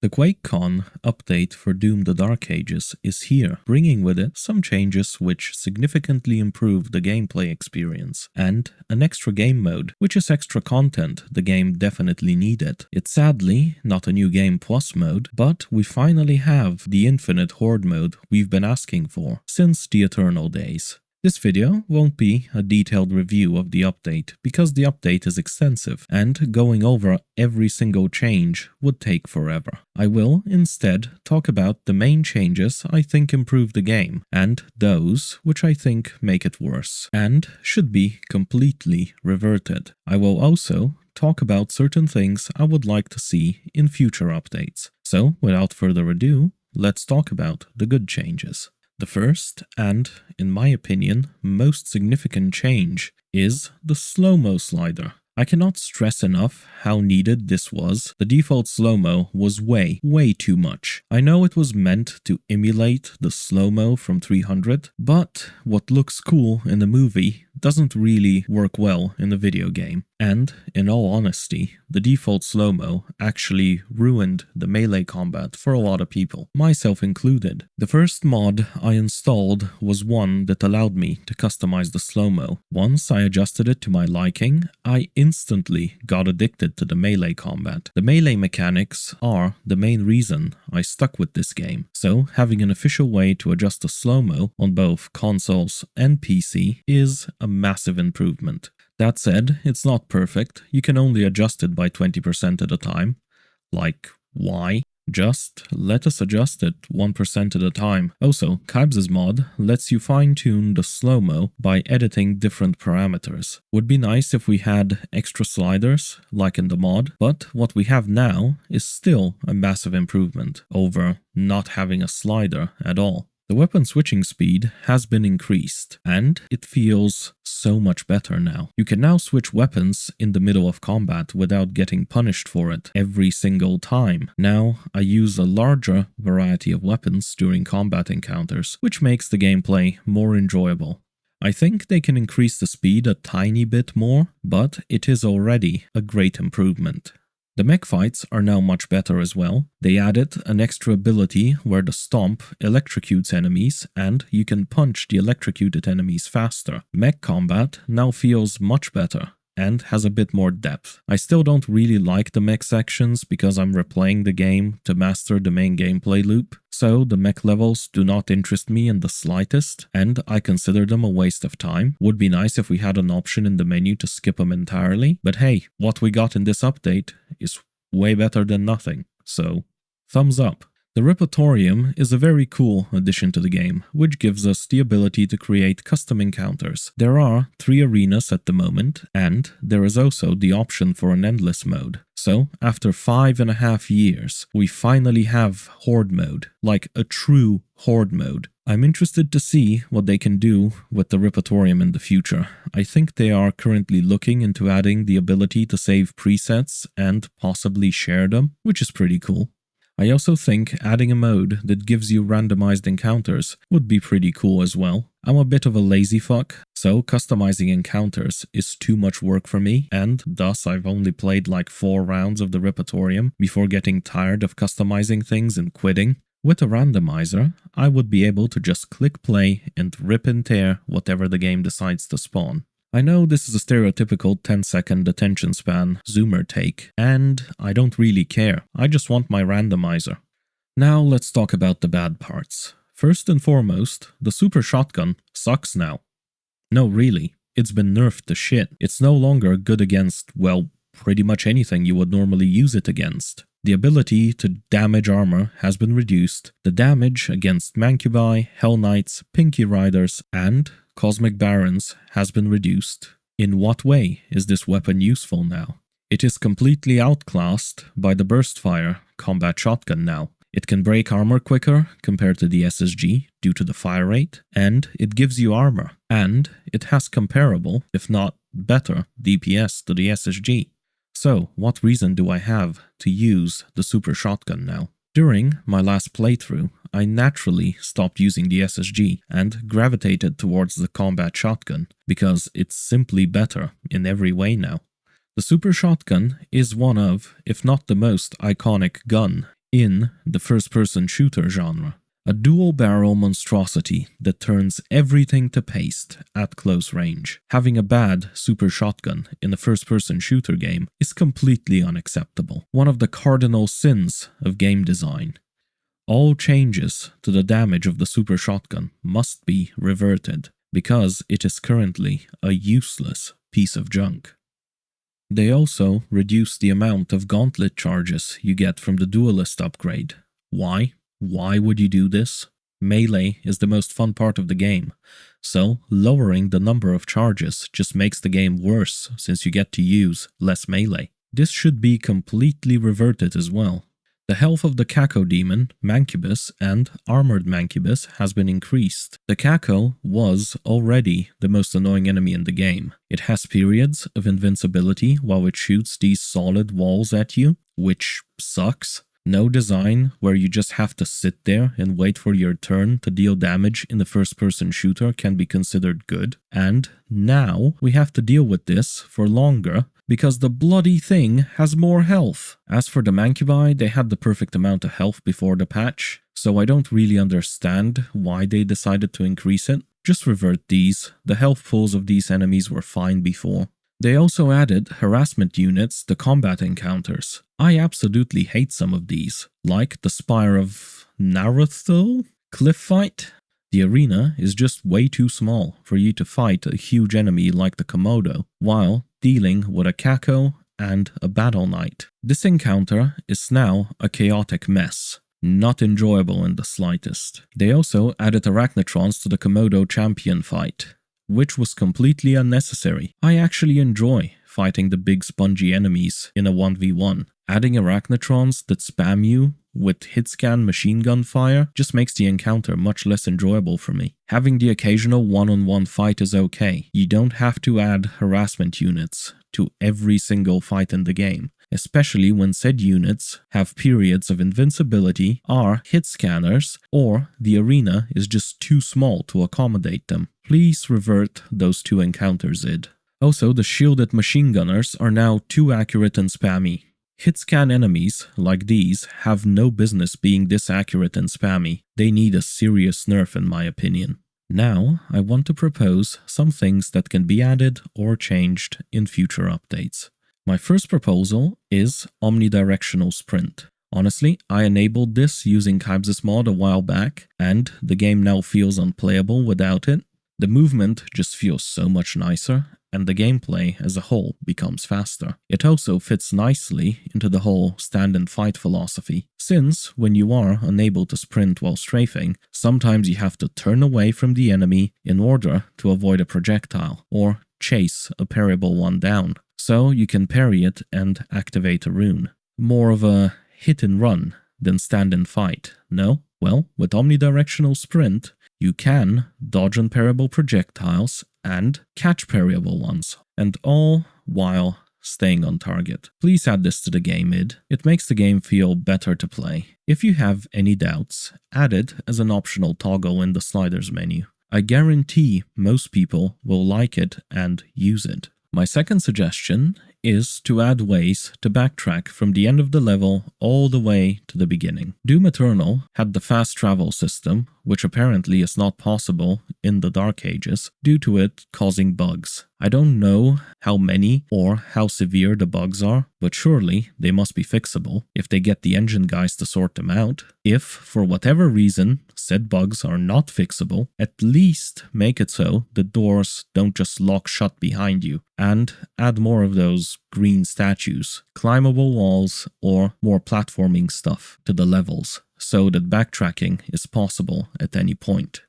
The QuakeCon update for Doom the Dark Ages is here, bringing with it some changes which significantly improve the gameplay experience, and an extra game mode, which is extra content the game definitely needed. It's sadly not a new game plus mode, but we finally have the infinite horde mode we've been asking for since the Eternal days. This video won't be a detailed review of the update, because the update is extensive, and going over every single change would take forever. I will, instead, talk about the main changes I think improve the game, and those which I think make it worse, and should be completely reverted. I will also talk about certain things I would like to see in future updates. So, without further ado, let's talk about the good changes. The first, and, in my opinion, most significant change is the slow-mo slider. I cannot stress enough how needed this was. The default slow-mo was way too much. I know it was meant to emulate the slow-mo from 300, but what looks cool in the movie doesn't really work well in the video game. And, in all honesty, the default slow-mo actually ruined the melee combat for a lot of people, myself included. The first mod I installed was one that allowed me to customize the slow-mo. Once I adjusted it to my liking, I instantly got addicted to the melee combat. The melee mechanics are the main reason I stuck with this game, so having an official way to adjust the slow-mo on both consoles and PC is a massive improvement. That said, it's not perfect. You can only adjust it by 20% at a time. Like, why? Just let us adjust it 1% at a time. Also, Kybes' mod lets you fine-tune the slow-mo by editing different parameters. Would be nice if we had extra sliders, like in the mod, but what we have now is still a massive improvement over not having a slider at all. The weapon switching speed has been increased, and it feels so much better now. You can now switch weapons in the middle of combat without getting punished for it every single time. Now, I use a larger variety of weapons during combat encounters, which makes the gameplay more enjoyable. I think they can increase the speed a tiny bit more, but it is already a great improvement. The mech fights are now much better as well. They added an extra ability where the stomp electrocutes enemies and you can punch the electrocuted enemies faster. Mech combat now feels much better and has a bit more depth. I still don't really like the mech sections because I'm replaying the game to master the main gameplay loop, so the mech levels do not interest me in the slightest, and I consider them a waste of time. Would be nice if we had an option in the menu to skip them entirely, but hey, what we got in this update is way better than nothing, so thumbs up. The Repatorium is a very cool addition to the game, which gives us the ability to create custom encounters. There are 3 arenas at the moment, and there is also the option for an endless mode. So, after 5.5 years, we finally have Horde mode, like a true Horde mode. I'm interested to see what they can do with the Repatorium in the future. I think they are currently looking into adding the ability to save presets and possibly share them, which is pretty cool. I also think adding a mode that gives you randomized encounters would be pretty cool as well. I'm a bit of a lazy fuck, so customizing encounters is too much work for me, and thus I've only played like 4 rounds of the Repatorium before getting tired of customizing things and quitting. With a randomizer, I would be able to just click play and rip and tear whatever the game decides to spawn. I know this is a stereotypical 10-second attention span zoomer take, and I don't really care. I just want my randomizer. Now let's talk about the bad parts. First and foremost, the super shotgun sucks now. No, really, it's been nerfed to shit. It's no longer good against, well, pretty much anything you would normally use it against. The ability to damage armor has been reduced. The damage against Mancubi, Hell Knights, Pinky Riders, and Cosmic Barons has been reduced. In what way is this weapon useful now? It is completely outclassed by the Burstfire combat shotgun now. It can break armor quicker compared to the SSG due to the fire rate, and it gives you armor, and it has comparable, if not better, DPS to the SSG. So, what reason do I have to use the super shotgun now? During my last playthrough, I naturally stopped using the SSG and gravitated towards the combat shotgun because it's simply better in every way now. The super shotgun is one of, if not the most iconic gun in the first-person shooter genre. A dual-barrel monstrosity that turns everything to paste at close range. Having a bad super shotgun in a first-person shooter game is completely unacceptable. One of the cardinal sins of game design. All changes to the damage of the super shotgun must be reverted, because it is currently a useless piece of junk. They also reduce the amount of gauntlet charges you get from the duelist upgrade. Why? Why would you do this? Melee is the most fun part of the game, so lowering the number of charges just makes the game worse since you get to use less melee. This should be completely reverted as well. The health of the Caco demon, Mancubus, and Armored Mancubus has been increased. The Caco was already the most annoying enemy in the game. It has periods of invincibility while it shoots these solid walls at you, which sucks. No design where you just have to sit there and wait for your turn to deal damage in the first-person shooter can be considered good. And now we have to deal with this for longer because the bloody thing has more health. As for the Mancubi, they had the perfect amount of health before the patch, so I don't really understand why they decided to increase it. Just revert these. The health pools of these enemies were fine before. They also added harassment units to combat encounters. I absolutely hate some of these, like the Spire of Naruto cliff fight. The arena is just way too small for you to fight a huge enemy like the Komodo, while dealing with a Caco and a Battle Knight. This encounter is now a chaotic mess. Not enjoyable in the slightest. They also added Arachnotrons to the Komodo champion fight, which was completely unnecessary. I actually enjoy fighting the big spongy enemies in a 1v1. Adding Arachnotrons that spam you with hit-scan machine gun fire just makes the encounter much less enjoyable for me. Having the occasional one-on-one fight is okay. You don't have to add harassment units to every single fight in the game, especially when said units have periods of invincibility, are hit scanners, or the arena is just too small to accommodate them. Please revert those two encounters, id. Also, the shielded machine gunners are now too accurate and spammy. Hit-scan enemies, like these, have no business being this accurate and spammy. They need a serious nerf in my opinion. Now, I want to propose some things that can be added or changed in future updates. My first proposal is omnidirectional sprint. Honestly, I enabled this using Kybzis mod a while back, and the game now feels unplayable without it. The movement just feels so much nicer, and the gameplay as a whole becomes faster. It also fits nicely into the whole stand and fight philosophy, since when you are unable to sprint while strafing, sometimes you have to turn away from the enemy in order to avoid a projectile, or chase a parryable one down, so you can parry it and activate a rune. More of a hit and run than stand and fight, no? Well, with omnidirectional sprint, you can dodge unparryable projectiles and catch parryable ones, and all while staying on target. Please add this to the game, id. It makes the game feel better to play. If you have any doubts, add it as an optional toggle in the sliders menu. I guarantee most people will like it and use it. My second suggestion is to add ways to backtrack from the end of the level all the way to the beginning. Doom Eternal had the fast travel system, which apparently is not possible in the Dark Ages due to it causing bugs. I don't know how many or how severe the bugs are, but surely they must be fixable if they get the engine guys to sort them out. If, for whatever reason, said bugs are not fixable, at least make it so the doors don't just lock shut behind you, and add more of those green statues, climbable walls, or more platforming stuff to the levels, so that backtracking is possible at any point.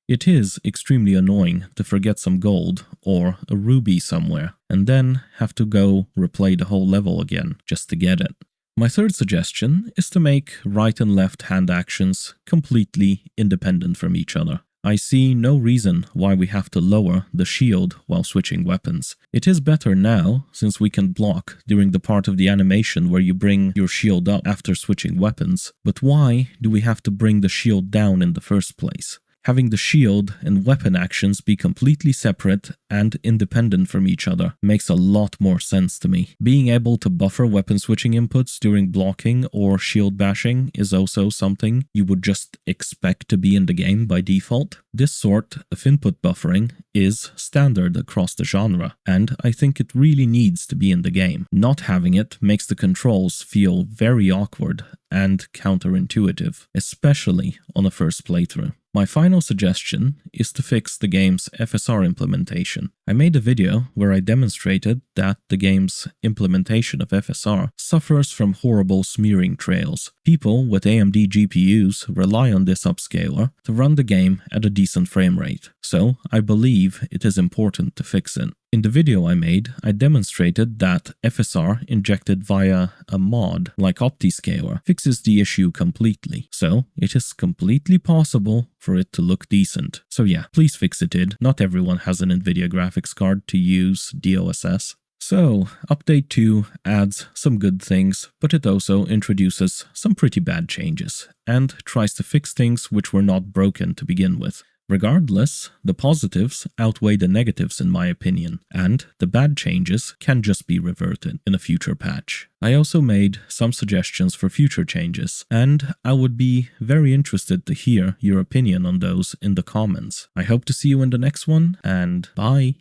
It is extremely annoying to forget some gold or a ruby somewhere, and then have to go replay the whole level again just to get it. My third suggestion is to make right and left hand actions completely independent from each other. I see no reason why we have to lower the shield while switching weapons. It is better now, since we can block during the part of the animation where you bring your shield up after switching weapons, but why do we have to bring the shield down in the first place? Having the shield and weapon actions be completely separate and independent from each other makes a lot more sense to me. Being able to buffer weapon switching inputs during blocking or shield bashing is also something you would just expect to be in the game by default. This sort of input buffering is standard across the genre, and I think it really needs to be in the game. Not having it makes the controls feel very awkward and counterintuitive, especially on a first playthrough. My final suggestion is to fix the game's FSR implementation. I made a video where I demonstrated that the game's implementation of FSR suffers from horrible smearing trails. People with AMD GPUs rely on this upscaler to run the game at a decent frame rate, so I believe it is important to fix it. In the video I made, I demonstrated that FSR injected via a mod like OptiScaler fixes the issue completely, so it is completely possible for it to look decent. So yeah, please fix it. Not everyone has an Nvidia graphics card to use DLSS. So, Update 2 adds some good things, but it also introduces some pretty bad changes, and tries to fix things which were not broken to begin with. Regardless, the positives outweigh the negatives in my opinion, and the bad changes can just be reverted in a future patch. I also made some suggestions for future changes, and I would be very interested to hear your opinion on those in the comments. I hope to see you in the next one, and bye!